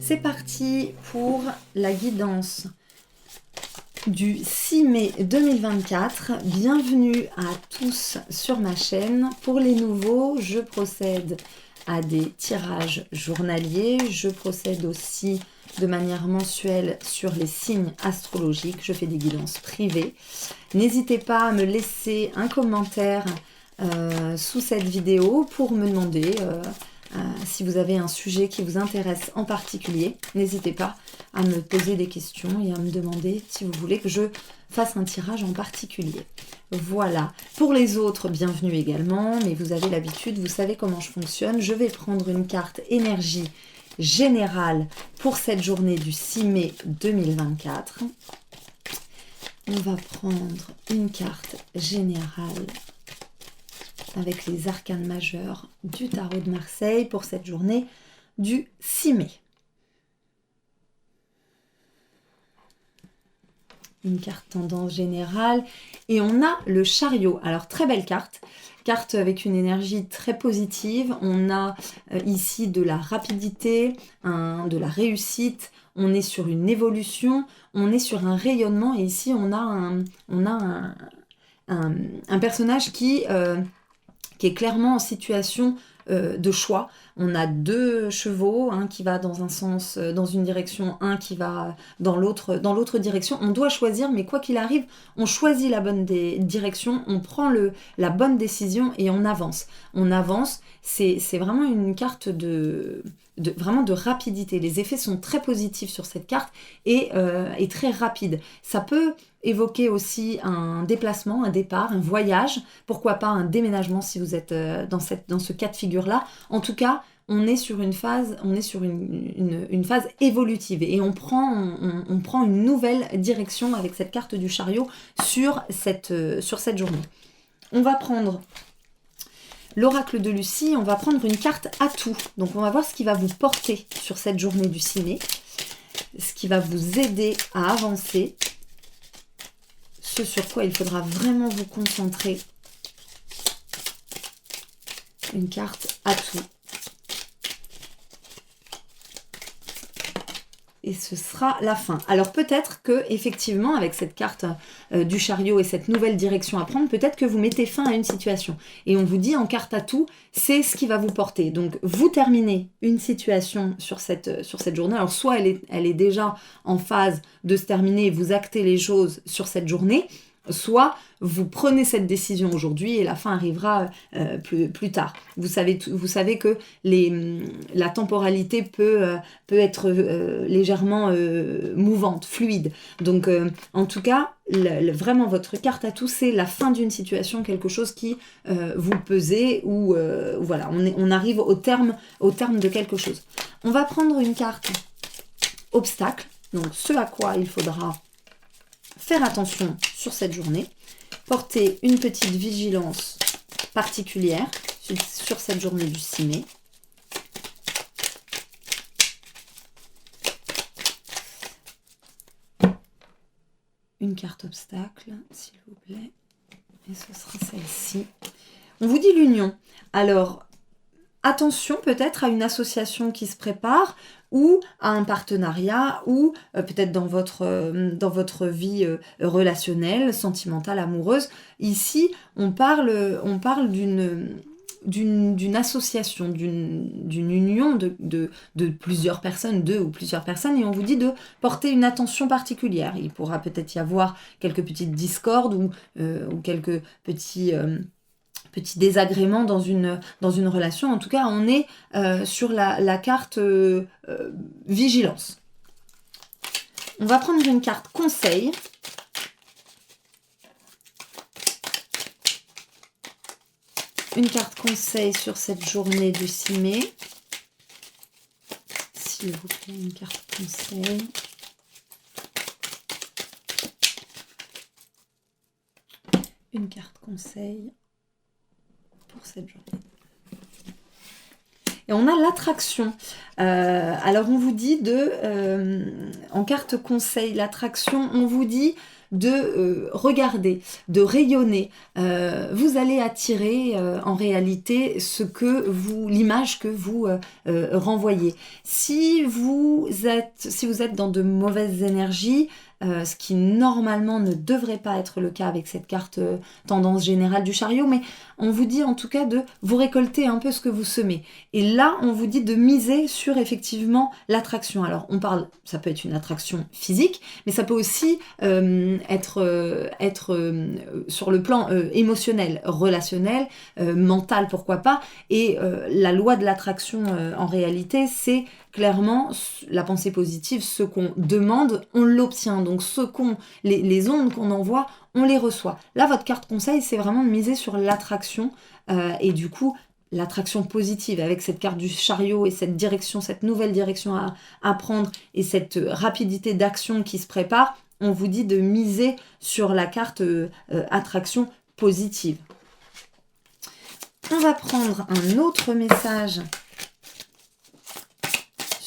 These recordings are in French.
C'est parti pour la guidance du 6 mai 2024. Bienvenue à tous sur ma chaîne. Pour les nouveaux, je procède à des tirages journaliers. Je procède aussi de manière mensuelle sur les signes astrologiques. Je fais des guidances privées. N'hésitez pas à me laisser un commentaire sous cette vidéo pour me demander si vous avez un sujet qui vous intéresse en particulier. N'hésitez pas à me poser des questions et à me demander si vous voulez que je fasse un tirage en particulier. Voilà. Pour les autres, bienvenue également, mais vous avez l'habitude, vous savez comment je fonctionne. Je vais prendre une carte énergie générale pour cette journée du 6 mai 2024. On va prendre une carte générale avec les arcanes majeurs du tarot de Marseille pour cette journée du 6 mai. Une carte tendance générale et on a le chariot. Alors très belle carte avec une énergie très positive. On a ici de la rapidité, de la réussite. On est sur une évolution, on est sur un rayonnement et ici on a un personnage qui est clairement en situation de choix. On a deux chevaux, un qui va dans un sens, dans une direction, un qui va dans l'autre direction. On doit choisir, mais quoi qu'il arrive, on choisit la bonne direction, on prend la bonne décision et on avance. On avance, c'est vraiment une carte vraiment de rapidité. Les effets sont très positifs sur cette carte et très rapides. Ça peut évoquer aussi un déplacement, un départ, un voyage, pourquoi pas un déménagement si vous êtes dans ce cas de figure-là. En tout cas, on est sur une phase, une phase évolutive et on prend une nouvelle direction avec cette carte du chariot sur cette journée. On va prendre l'oracle de Lucie, on va prendre une carte atout. Donc on va voir ce qui va vous porter sur cette journée du 6 mai, ce qui va vous aider à avancer, ce sur quoi il faudra vraiment vous concentrer. Une carte atout. Et ce sera la fin. Alors peut-être que effectivement avec cette carte du chariot et cette nouvelle direction à prendre, peut-être que vous mettez fin à une situation. Et on vous dit en carte atout, c'est ce qui va vous porter. Donc vous terminez une situation sur cette journée. Alors soit elle est déjà en phase de se terminer et vous actez les choses sur cette journée, soit vous prenez cette décision aujourd'hui et la fin arrivera plus tard. Vous savez que la temporalité peut être légèrement mouvante, fluide. Donc en tout cas, vraiment votre carte atout, c'est la fin d'une situation, quelque chose qui vous pesait ou voilà, on arrive au terme de quelque chose. On va prendre une carte obstacle, donc ce à quoi il faudra faire attention sur cette journée, porter une petite vigilance particulière sur cette journée du 6 mai. Une carte obstacle, s'il vous plaît. Et ce sera celle-ci. On vous dit l'union. Alors, attention peut-être à une association qui se prépare ou à un partenariat ou peut-être dans votre vie relationnelle, sentimentale, amoureuse. Ici, on parle d'une association, d'une union de plusieurs personnes, deux ou plusieurs personnes, et on vous dit de porter une attention particulière. Il pourra peut-être y avoir quelques petites discordes ou quelques petits désagréments dans une relation. En tout cas, on est sur la carte vigilance. On va prendre une carte conseil. Une carte conseil sur cette journée du 6 mai. S'il vous plaît, une carte conseil. Une carte conseil pour cette journée. Et on a l'attraction. Alors on vous dit en carte conseil, l'attraction, on vous dit de regarder, de rayonner. Vous allez attirer en réalité l'image que vous renvoyez. Si vous êtes dans de mauvaises énergies, ce qui normalement ne devrait pas être le cas avec cette carte tendance générale du chariot, mais on vous dit en tout cas de vous récolter un peu ce que vous semez. Et là, on vous dit de miser sur effectivement l'attraction. Alors, ça peut être une attraction physique, mais ça peut aussi être sur le plan émotionnel, relationnel, mental, pourquoi pas. Et la loi de l'attraction, en réalité, c'est clairement la pensée positive, ce qu'on demande, on l'obtient. Donc les ondes qu'on envoie, on les reçoit. Là, votre carte conseil, c'est vraiment de miser sur l'attraction et du coup, l'attraction positive avec cette carte du chariot et cette nouvelle direction à prendre et cette rapidité d'action qui se prépare, on vous dit de miser sur la carte attraction positive. On va prendre un autre message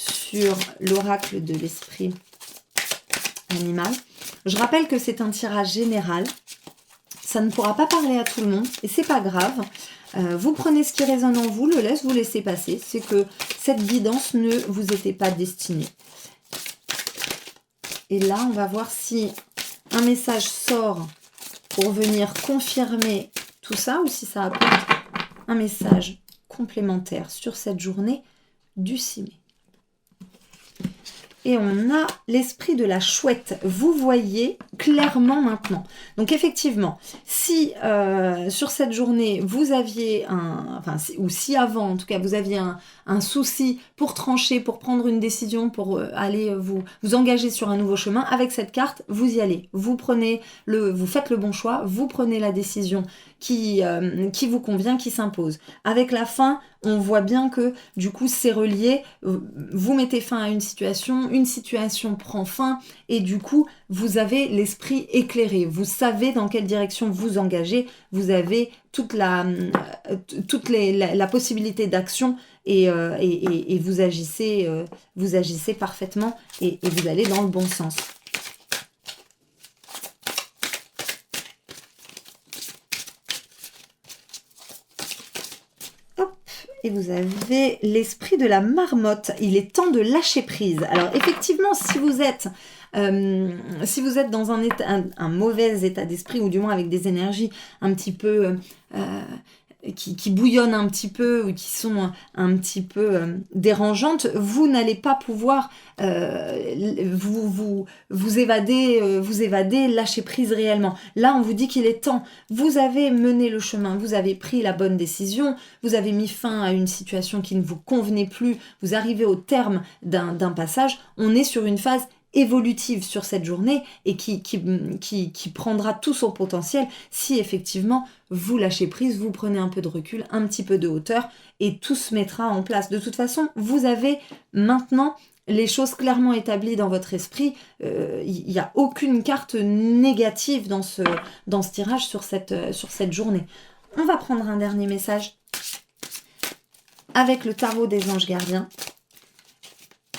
sur l'oracle de l'esprit animal. Je rappelle que c'est un tirage général. Ça ne pourra pas parler à tout le monde et c'est pas grave. Vous prenez ce qui résonne en vous, vous laissez passer. C'est que cette guidance ne vous était pas destinée. Et là, on va voir si un message sort pour venir confirmer tout ça ou si ça apporte un message complémentaire sur cette journée du 6 mai. Et on a l'esprit de la chouette. Vous voyez clairement maintenant. Donc effectivement, si sur cette journée, vous aviez si avant, en tout cas, vous aviez un souci pour trancher, pour prendre une décision, pour aller vous engager sur un nouveau chemin, avec cette carte, vous y allez. Vous faites le bon choix, vous prenez la décision qui vous convient, qui s'impose. Avec la fin, on voit bien que du coup c'est relié, vous mettez fin à une situation prend fin et du coup vous avez l'esprit éclairé, vous savez dans quelle direction vous engagez, vous avez toute la possibilité d'action et vous agissez parfaitement et vous allez dans le bon sens. Et vous avez l'esprit de la marmotte. Il est temps de lâcher prise. Alors effectivement, si vous êtes dans un mauvais état d'esprit, ou du moins avec des énergies un petit peu qui bouillonnent un petit peu ou qui sont un petit peu dérangeantes, vous n'allez pas pouvoir vous évader, lâcher prise réellement. Là, on vous dit qu'il est temps. Vous avez mené le chemin, vous avez pris la bonne décision, vous avez mis fin à une situation qui ne vous convenait plus, vous arrivez au terme d'un passage. On est sur une phase évolutive sur cette journée et qui prendra tout son potentiel si effectivement vous lâchez prise, vous prenez un peu de recul, un petit peu de hauteur et tout se mettra en place. De toute façon, vous avez maintenant les choses clairement établies dans votre esprit. Il n'y a aucune carte négative dans ce tirage sur cette journée. On va prendre un dernier message avec le tarot des anges gardiens.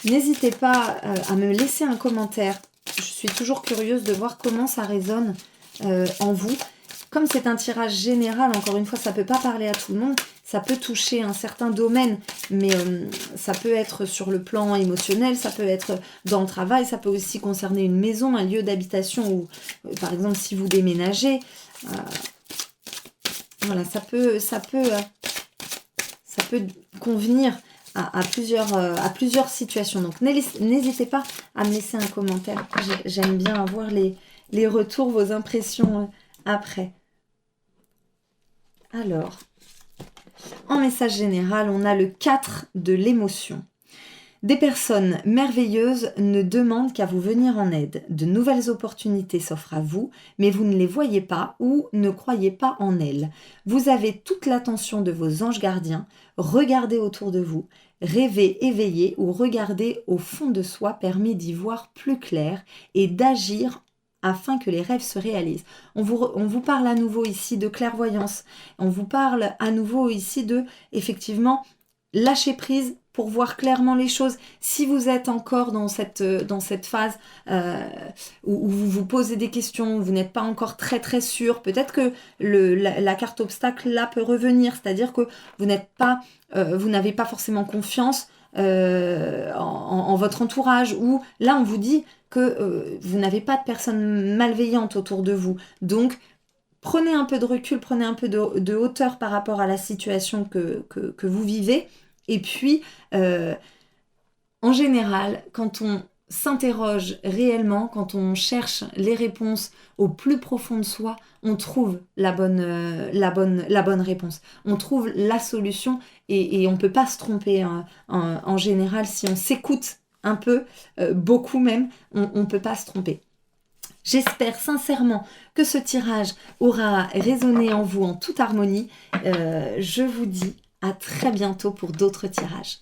N'hésitez pas à me laisser un commentaire. Je suis toujours curieuse de voir comment ça résonne en vous. Comme c'est un tirage général, encore une fois, ça ne peut pas parler à tout le monde. Ça peut toucher un certain domaine, mais ça peut être sur le plan émotionnel, ça peut être dans le travail, ça peut aussi concerner une maison, un lieu d'habitation ou, par exemple, si vous déménagez. Voilà, ça peut convenir à plusieurs situations. Donc n'hésitez pas à me laisser un commentaire. J'aime bien avoir les retours, vos impressions après. Alors, en message général, on a le 4 de l'émotion. Des personnes merveilleuses ne demandent qu'à vous venir en aide. De nouvelles opportunités s'offrent à vous, mais vous ne les voyez pas ou ne croyez pas en elles. Vous avez toute l'attention de vos anges gardiens. Regardez autour de vous. Rêver éveillé ou regarder au fond de soi permet d'y voir plus clair et d'agir afin que les rêves se réalisent. On vous parle à nouveau ici de clairvoyance. On vous parle à nouveau ici de, effectivement, lâcher prise pour voir clairement les choses. Si vous êtes encore dans cette phase où vous vous posez des questions, où vous n'êtes pas encore très très sûr, peut-être que la carte obstacle là peut revenir, c'est-à-dire que vous n'avez pas forcément confiance en votre entourage, ou là on vous dit que vous n'avez pas de personnes malveillantes autour de vous. Donc prenez un peu de recul, prenez un peu de hauteur par rapport à la situation que vous vivez. Et puis, en général, quand on s'interroge réellement, quand on cherche les réponses au plus profond de soi, on trouve la bonne réponse. On trouve la solution et on ne peut pas se tromper en général. Si on s'écoute un peu, beaucoup même, on ne peut pas se tromper. J'espère sincèrement que ce tirage aura résonné en vous en toute harmonie. Je vous dis à très bientôt pour d'autres tirages.